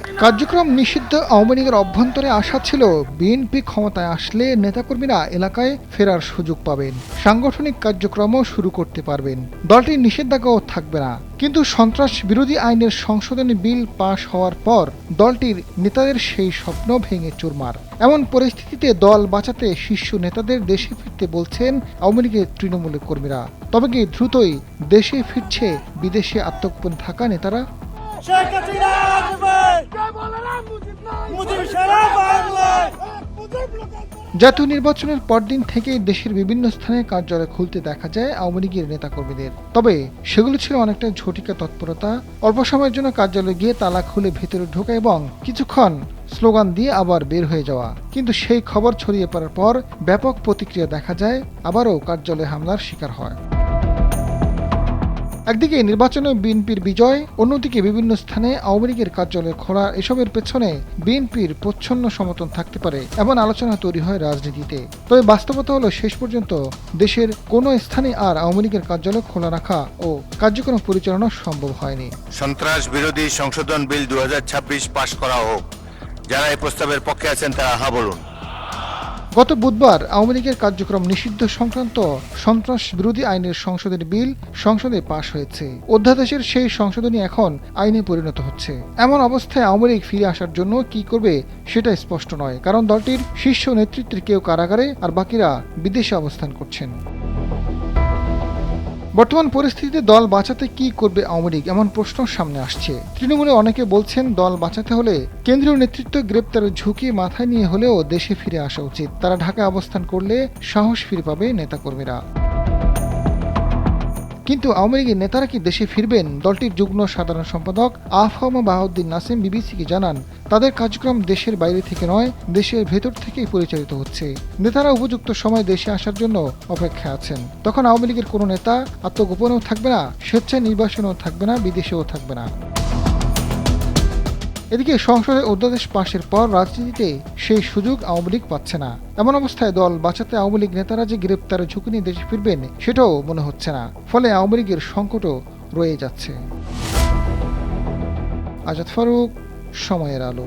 কার্যক্রম নিষিদ্ধ আওয়ামী লীগের অভ্যন্তরে আশা ছিল বিএনপি ক্ষমতায় আসলে নেতাকর্মীরা এলাকায় ফেরার সুযোগ পাবেন, সাংগঠনিক কার্যক্রমও শুরু করতে পারবেন, দলটির নিষেধাজ্ঞাও থাকবে না। কিন্তু সন্ত্রাস বিরোধী আইনের সংশোধনী বিল পাশ হওয়ার পর দলটির নেতাদের সেই স্বপ্ন ভেঙে চুরমার। এমন পরিস্থিতিতে দল বাঁচাতে শীর্ষ নেতাদের দেশে ফিরতে বলছেন আওয়ামী লীগের তৃণমূলের কর্মীরা। তবে কি দ্রুতই দেশে ফিরছে বিদেশে আত্মগোপন থাকা নেতারা? জাতীয় নির্বাচনের পরদিন থেকেই দেশের বিভিন্ন স্থানে কার্যালয় খুলতে দেখা যায় আওয়ামী লীগের নেতাকর্মীদের। তবে সেগুলো ছিল অনেকটা ঝটিকা তৎপরতা, অল্প সময়ের জন্য কার্যালয়ে গিয়ে তালা খুলে ভেতরে ঢোকা এবং কিছুক্ষণ স্লোগান দিয়ে আবার বের হয়ে যাওয়া। কিন্তু সেই খবর ছড়িয়ে পড়ার পর ব্যাপক প্রতিক্রিয়া দেখা যায়, আবারও কার্যালয়ে হামলার শিকার হয়। একদিকে নির্বাচনে বিএনপির বিজয়, অন্যদিকে বিভিন্ন স্থানে আওয়ামী লীগের কার্যালয় খোলা, এসবের পেছনে বিএনপির প্রচ্ছন্ন সমর্থন থাকতে পারে এমন আলোচনা তৈরি হয় রাজনীতিতে। তবে বাস্তবতা হলো শেষ পর্যন্ত দেশের কোনো স্থানে আর আওয়ামী লীগের কার্যালয় খোলা রাখা ও কার্যক্রম পরিচালনা সম্ভব হয়নি। সন্ত্রাস বিরোধী সংশোধন বিল 2026 পাশ করা হোক। যারা এই প্রস্তাবের পক্ষে আছেন তারা হ্যাঁ বলুন। গত বুধবার আওয়ামী লীগের কার্যক্রম নিষিদ্ধ সংক্রান্ত সন্ত্রাস বিরোধী আইনের সংশোধনী বিল সংসদে পাশ হয়েছে। অধ্যাদেশের সেই সংশোধনী এখন আইনে পরিণত হচ্ছে। এমন অবস্থায় আওয়ামী লীগ ফিরে আসার জন্য কি করবে সেটা স্পষ্ট নয়, কারণ দলটির শীর্ষ নেতৃত্বের কেউ কারাগারে আর বাকিরা বিদেশে অবস্থান করছেন। বর্তমান পরিস্থিতিতে দল বাঁচাতে কি করবে আওয়ামী লীগ, এমন প্রশ্ন সামনে আসছে। তৃণমূলে অনেকে বলছেন দল বাঁচাতে হলে কেন্দ্রীয় নেতৃত্ব গ্রেপ্তারের ঝুঁকি মাথায় নিয়ে হলেও দেশে ফিরে আসা উচিত। তারা ঢাকায় অবস্থান করলে সাহস ফিরে পাবে নেতাকর্মীরা। কিন্তু আওয়ামী লীগের নেতারা কি দেশে ফিরবেন? দলটির যুগ্ম সাধারণ সম্পাদক আফম বাহাউদ্দিন নাসিম বিবিসিকে জানান, তাদের কার্যক্রম দেশের বাইরে থেকে নয়, দেশের ভেতর থেকেই পরিচালিত হচ্ছে। নেতারা উপযুক্ত সময় দেশে আসার জন্য অপেক্ষায় আছেন। তখন আওয়ামী লীগের কোনো নেতা আত্মগোপনেও থাকবে না, স্বেচ্ছায় নির্বাসনেও থাকবে না, বিদেশেও থাকবে না। এদিকে সংসদে অধ্যাদেশ পাশের পর রাজনীতিতে সেই সুযোগ আওয়ামী লীগ পাচ্ছে না। এমন অবস্থায় দল বাঁচাতে আওয়ামী লীগ নেতারা যে গ্রেপ্তারের ঝুঁকি নিয়ে দেশে ফিরবেন সেটাও মনে হচ্ছে না। ফলে আওয়ামী লীগের সংকটও রয়ে যাচ্ছে। আজাদ ফারুক, সময়ের আলো।